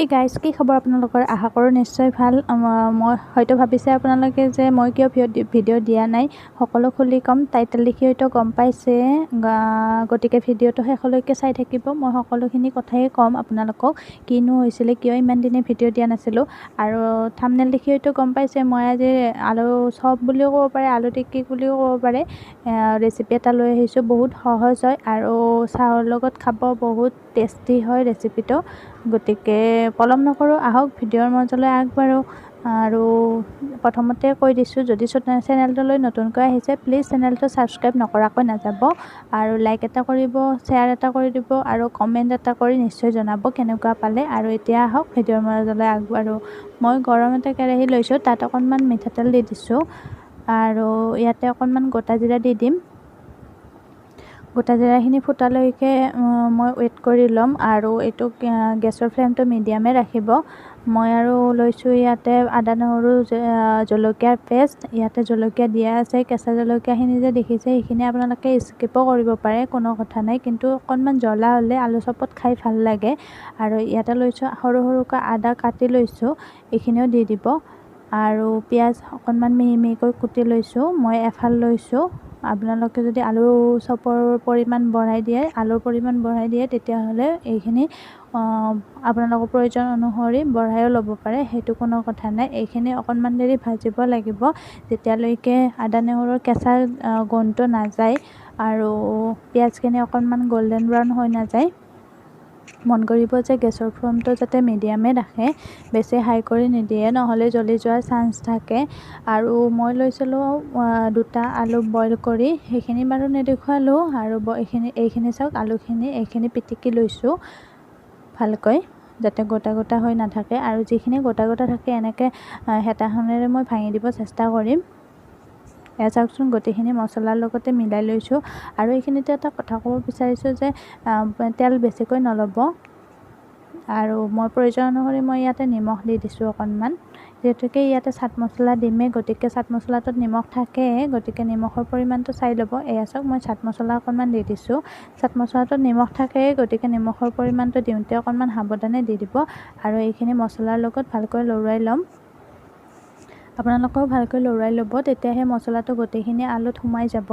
এই গাইজ কি খবৰ আপোনালোকৰ আশা কৰোঁ নিশ্চয় ভাল মই হয়তো ভাবিছে আপোনালোকে যে মই কিয় ভিডিঅ' দিয়া নাই সকলো খুলি ক'ম টাইটেল দেখি হয়তো গম পাইছে গতিকে ভিডিঅ'টো শেষলৈকে চাই থাকিব মই সকলোখিনি কথাই ক'ম আপোনালোকক কিনো হৈছিলে কিয় ইমান দিনে ভিডিঅ' দিয়া নাছিলোঁ আৰু থাম্বনেইল দেখি হয়তো গম পাইছে মই আজি আলু চপ বুলিও ক'ব পাৰে আলু টিক্কি বুলিও ক'ব পাৰে ৰেচিপি এটা লৈ আহিছোঁ বহুত সহজ হয় আৰু চাহৰ লগত খাব বহুত টেষ্টি হয় ৰেচিপিটো গতিকে পলম নকৰোঁ আহক ভিডিঅ'ৰ মাজলৈ আগবাঢ়ো আৰু প্ৰথমতে কৈ দিছোঁ যদি চেনেলটোলৈ নতুনকৈ আহিছে প্লিজ চেনেলটো ছাবস্ক্ৰাইব নকৰাকৈ নাযাব আৰু লাইক এটা কৰিব শ্বেয়াৰ এটা কৰি দিব আৰু কমেণ্ট এটা কৰি নিশ্চয় জনাব কেনেকুৱা পালে আৰু এতিয়া আহক ভিডিঅ'ৰ মাজলৈ আগবাঢ়ো মই গৰম এটা কেৰাহী লৈছোঁ তাত অকণমান মিঠাতেল দি দিছোঁ আৰু ইয়াতে অকণমান গোটা জিৰা দি দিম গোটা জিৰাখিনি ফুটালৈকে মই ৱেইট কৰি ল'ম আৰু এইটো গেছৰ ফ্লেমটো মিডিয়ামে ৰাখিব মই আৰু লৈছোঁ ইয়াতে আদা নহৰু জলকীয়াৰ পেষ্ট ইয়াতে জলকীয়া দিয়া আছে কেঁচা জলকীয়াখিনি যে দেখিছে সেইখিনি আপোনালোকে স্কিপো কৰিব পাৰে কোনো কথা নাই কিন্তু অকণমান জ্বলা হ'লে আলু চপত খাই ভাল লাগে আৰু ইয়াতে লৈছোঁ সৰু সৰুকৈ আদা কাটি লৈছোঁ এইখিনিও দি দিব আৰু পিঁয়াজ অকণমান মিহি মিহিকৈ কুটি লৈছোঁ মই এফাল লৈছোঁ আপোনালোকে যদি আলু চপৰ পৰিমাণ বঢ়াই দিয়ে তেতিয়াহ'লে এইখিনি আপোনালোকৰ প্ৰয়োজন অনুসৰি বঢ়াইও ল'ব পাৰে সেইটো কোনো কথা নাই এইখিনি অকণমান দেৰি ভাজিব লাগিব যেতিয়ালৈকে আদা নহৰুৰ কেঁচা গোন্ধটো নাযায় আৰু পিঁয়াজখিনি অকণমান গল্ডেন ব্ৰাউন হৈ নাযায় মন কৰিব যে গেছৰ ফ্লেমটো যাতে মিডিয়ামে ৰাখে বেছি হাই কৰি নিদিয়ে নহ'লে জ্বলি যোৱাৰ চান্স থাকে আৰু মই লৈছিলোঁ দুটা আলু বইল কৰি সেইখিনি বাৰু নেদেখুৱালোঁ আৰু এইখিনি চাওক আলুখিনি এইখিনি পিটিকি লৈছোঁ ভালকৈ যাতে গোটা গোটা হৈ নাথাকে আৰু যিখিনি গোটা গোটা থাকে এনেকৈ হেতাখনেৰে মই ভাঙি দিব চেষ্টা কৰিম এয়া চাওকচোন গোটেইখিনি মছলাৰ লগতে মিলাই লৈছোঁ আৰু এইখিনিতে এটা কথা ক'ব বিচাৰিছোঁ যে তেল বেছিকৈ নল'ব আৰু মই প্ৰয়োজন অনুসৰি মই ইয়াতে নিমখ দি দিছোঁ অকণমান যিহেতুকে ইয়াতে চাট মছলা দিমেই গতিকে চাট মছলাটোত নিমখ থাকে গতিকে নিমখৰ পৰিমাণটো চাই ল'ব এয়া চাওক মই চাট মছলা অকণমান দি দিছোঁ চাট মছলাটোত নিমখ থাকে গতিকে নিমখৰ পৰিমাণটো দিওঁতে অকণমান সাৱধানে দি দিব আৰু এইখিনি মছলাৰ লগত ভালকৈ লৰাই ল'ম আপোনালোকেও ভালকৈ লৰাই ল'ব তেতিয়াহে মছলাটো গোটেইখিনি আলুত সোমাই যাব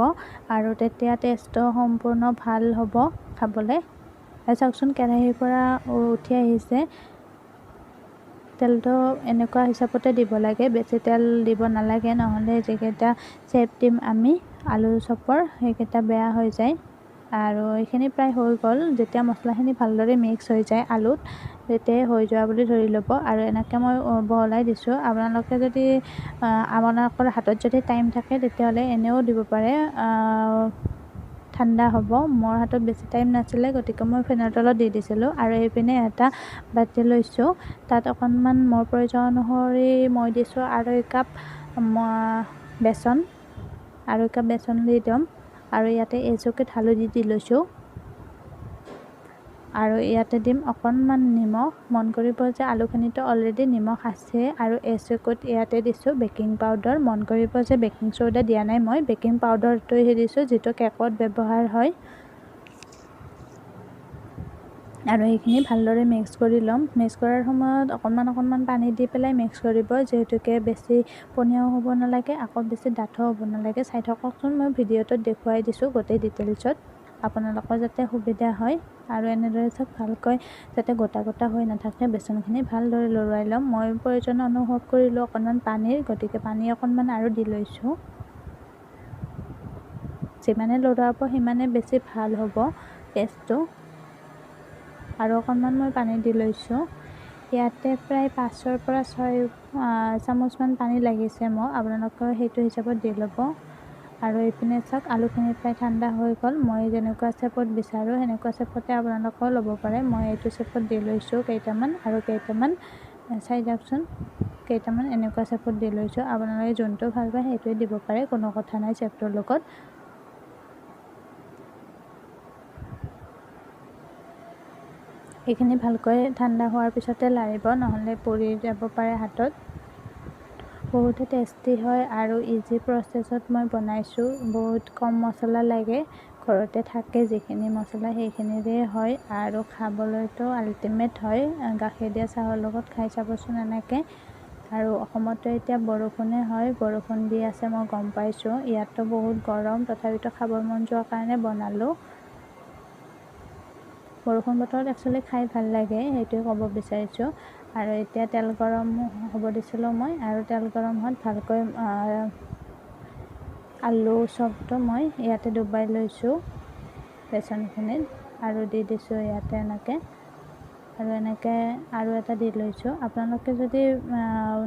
আৰু তেতিয়া টেষ্টটো সম্পূৰ্ণ ভাল হ'ব খাবলৈ চাওকচোন কেৰাহীৰ পৰা উঠি আহিছে তেলটো এনেকুৱা হিচাপতে দিব লাগে বেছি তেল দিব নালাগে নহ'লে যিকেইটা চেপ দিম আমি আলু চপৰ সেইকেইটা বেয়া হৈ যায় আৰু এইখিনি প্ৰায় হৈ গ'ল যেতিয়া মছলাখিনি ভালদৰে মিক্স হৈ যায় আলুত তেতিয়াই হৈ যোৱা বুলি ধৰি ল'ব আৰু এনেকৈ মই বহলাই দিছোঁ আপোনালোকে যদি আপোনালোকৰ হাতত যদি টাইম থাকে তেতিয়াহ'লে এনেও দিব পাৰে ঠাণ্ডা হ'ব মোৰ হাতত বেছি টাইম নাছিলে গতিকে মই ফেনৰ তলত দি দিছিলোঁ আৰু এইপিনে এটা বাতি লৈছোঁ তাত অকণমান মোৰ প্ৰয়োজন অনুসৰি মই দিছোঁ আঢ়ৈ কাপ বেচন দি দিম আৰু ইয়াতে এজুকেট হালধি দি লৈছোঁ আৰু ইয়াতে দিম অকণমান নিমখ মন কৰিব যে আলুখিনিতো অলৰেডি নিমখ আছে আৰু এজুকেট ইয়াতে দিছোঁ বেকিং পাউডাৰ মন কৰিব যে বেকিং চ'ডা দিয়া নাই মই বেকিং পাউডাৰটোহে দিছোঁ যিটো কেকত ব্যৱহাৰ হয় আৰু এইখিনি ভালদৰে মিক্স কৰি ল'ম মিক্স কৰাৰ সময়ত অকণমান পানী দি পেলাই মিক্স কৰিব যিহেতুকে বেছি পনীয়াও হ'ব নালাগে আকৌ বেছি ডাঠো হ'ব নালাগে চাই থাককচোন মই ভিডিঅ'টোত দেখুৱাই দিছোঁ গোটেই ডিটেইলছত আপোনালোকৰ যাতে সুবিধা হয় আৰু এনেদৰে চাওক ভালকৈ যাতে গোটা গোটা হৈ নাথাকে বেচনখিনি ভালদৰে লৰাই ল'ম মই প্ৰয়োজন অনুভৱ কৰিলোঁ অকণমান পানীৰ গতিকে পানী অকণমান আৰু দি লৈছোঁ যিমানে লৰাব সিমানে বেছি ভাল হ'ব টেষ্টটো আৰু অকণমান মই পানী দি লৈছোঁ ইয়াতে প্ৰায় 5ৰ পৰা 6 চামুচমান পানী লাগিছে মোক আপোনালোকে সেইটো হিচাপত দি ল'ব আৰু এইপিনে চাওক আলুখিনি প্ৰায় ঠাণ্ডা হৈ গ'ল মই যেনেকুৱা চেপত বিচাৰোঁ সেনেকুৱা চেপতে আপোনালোকেও ল'ব পাৰে মই এইটো চেপত দি লৈছোঁ কেইটামান আৰু কেইটামান চাই যাওকচোন কেইটামান এনেকুৱা চেপত দি লৈছোঁ আপোনালোকে যোনটো ভাল পায় সেইটোৱে দিব পাৰে কোনো কথা নাই চেপটোৰ লগত এইখিনি ভালকৈ ঠাণ্ডা হোৱাৰ পিছতে লাৰিব নহ'লে পৰি যাব পাৰে হাতত বহুতে টেষ্টি হয় আৰু ইজি প্ৰচেছত মই বনাইছোঁ বহুত কম মছলা লাগে ঘৰতে থাকে যিখিনি মছলা সেইখিনিৰে হয় আৰু খাবলৈতো আল্টিমেট হয়। গাখীৰ দিয়া চাহৰ লগত খাই চাবচোন এনেকৈ। আৰু অসমতো এতিয়া বৰষুণে হয়, বৰষুণ দি আছে মই গম পাইছোঁ। ইয়াততো বহুত গৰম, তথাপিতো খাব মন যোৱাৰ কাৰণে বনালোঁ। বৰষুণ বতৰত একচুৱেলি খাই ভাল লাগে, সেইটোৱে ক'ব বিচাৰিছোঁ। আৰু এতিয়া তেল গৰম হ'ব দিছিলোঁ মই, আৰু তেল গৰম হোৱাত ভালকৈ আলু চপটো মই ইয়াতে ডুবাই লৈছোঁ বেচনখিনিত, আৰু দি দিছোঁ ইয়াতে এনেকৈ। আৰু এনেকৈ আৰু এটা দি লৈছোঁ। আপোনালোকে যদি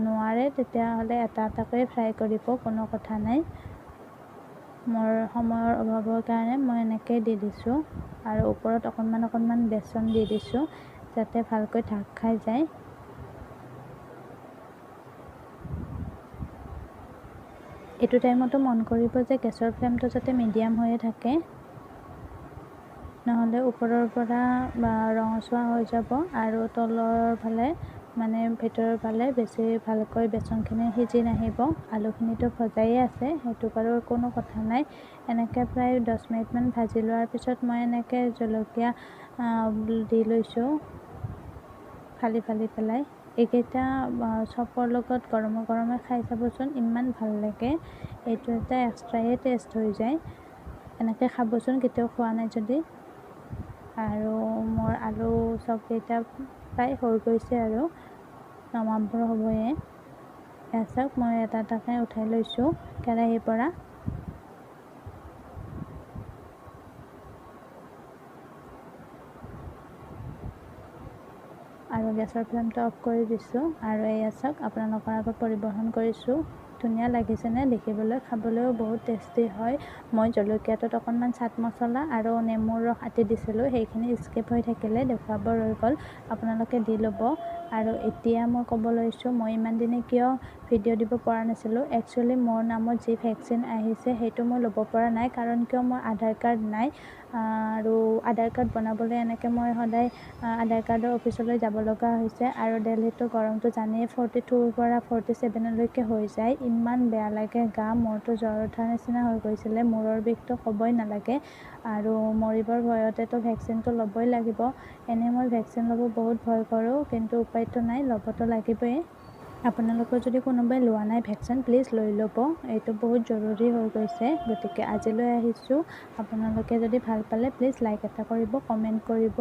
নোৱাৰে তেতিয়াহ'লে এটা এটাকৈ ফ্ৰাই কৰিব, কোনো কথা নাই। মোৰ সময়ৰ অভাৱৰ কাৰণে মই এনেকৈয়ে দি দিছোঁ। আৰু ওপৰত অকণমান বেচন দি দিছোঁ যাতে ভালকৈ ঢাক খাই যায়। এইটো টাইমতো মন কৰিব যে গেছৰ ফ্লেমটো যাতে মিডিয়াম হৈয়ে থাকে, নহ'লে ওপৰৰ পৰা ৰঙচুৱা হৈ যাব আৰু তলৰ ফালে মানে ভিতৰৰ ফালে বেছি ভালকৈ বেচনখিনি সিজি নাহিব। আলুখিনিতো ভজায়ে আছে, সেইটো বাৰু কোনো কথা নাই। এনেকৈ প্ৰায় 10 মিনিটমান ভাজি লোৱাৰ পিছত মই এনেকৈ জলকীয়া দি লৈছোঁ ফালি পেলাই। এইকেইটা চপৰ লগত গৰমে গৰমে খাই চাবচোন, ইমান ভাল লাগে। এইটো এটা এক্সট্ৰায়ে টেষ্ট হৈ যায়। এনেকৈ খাবচোন কেতিয়াও খোৱা নাই যদি। আৰু মোৰ আলু চপকেইটা প্ৰায় হৈ গৈছে আৰু নমাবৰ হ'বয়ে। এয়া চাওক, মই এটা এটাকৈ উঠাই লৈছোঁ কেৰাহীৰ পৰা। আৰু গেছৰ ফ্লেমটো অফ কৰি দিছোঁ। আৰু এয়া চাওক, আপোনালোকৰ আগত পৰিৱেশন কৰিছোঁ। ধুনীয়া লাগিছেনে দেখিবলৈ? খাবলৈও বহুত টেষ্টি হয়। মই জলকীয়াটোত অকণমান চাট মছলা আৰু নেমুৰ ৰস আতি দিছিলোঁ, সেইখিনি স্কিপ হৈ থাকিলে দেখুৱাব ৰৈ গ'ল, আপোনালোকে দি ল'ব। আৰু এতিয়া মই ক'ব লৈছোঁ, মই ইমান দিনে কিয় ভিডিঅ' দিব পৰা নাছিলোঁ। একচুৱেলি মোৰ নামত যি ভেকচিন আহিছে সেইটো মই ল'ব পৰা নাই, কাৰণ কিয় মোৰ আধাৰ কাৰ্ড নাই। আৰু আধাৰ কাৰ্ড বনাবলৈ এনেকৈ মই সদায় আধাৰ কাৰ্ডৰ অফিচলৈ যাব লগা হৈছে। আৰু দিল্লীতো গৰমটো জানেই, 42ৰ পৰা 47লৈকে হৈ যায়। ইমান বেয়া লাগে গা, মোৰতো জ্বৰ উঠাৰ নিচিনা হৈ গৈছিলে। মূৰৰ বিষটো ক'বই নালাগে। আৰু মৰিবৰ ভয়তেতো ভেকচিনটো ল'বই লাগিব। এনেই মই ভেকচিন ল'ব বহুত ভয় কৰোঁ, কিন্তু উপায়তো নাই, ল'বতো লাগিবই। আপোনালোকৰ যদি কোনোবাই লোৱা নাই ভেকচিন, প্লিজ লৈ ল'ব। এইটো বহুত জৰুৰী হৈ গৈছে। গতিকে আজিলৈ আহিছোঁ। আপোনালোকে যদি ভাল পালে প্লিজ লাইক এটা কৰিব, কমেণ্ট কৰিব।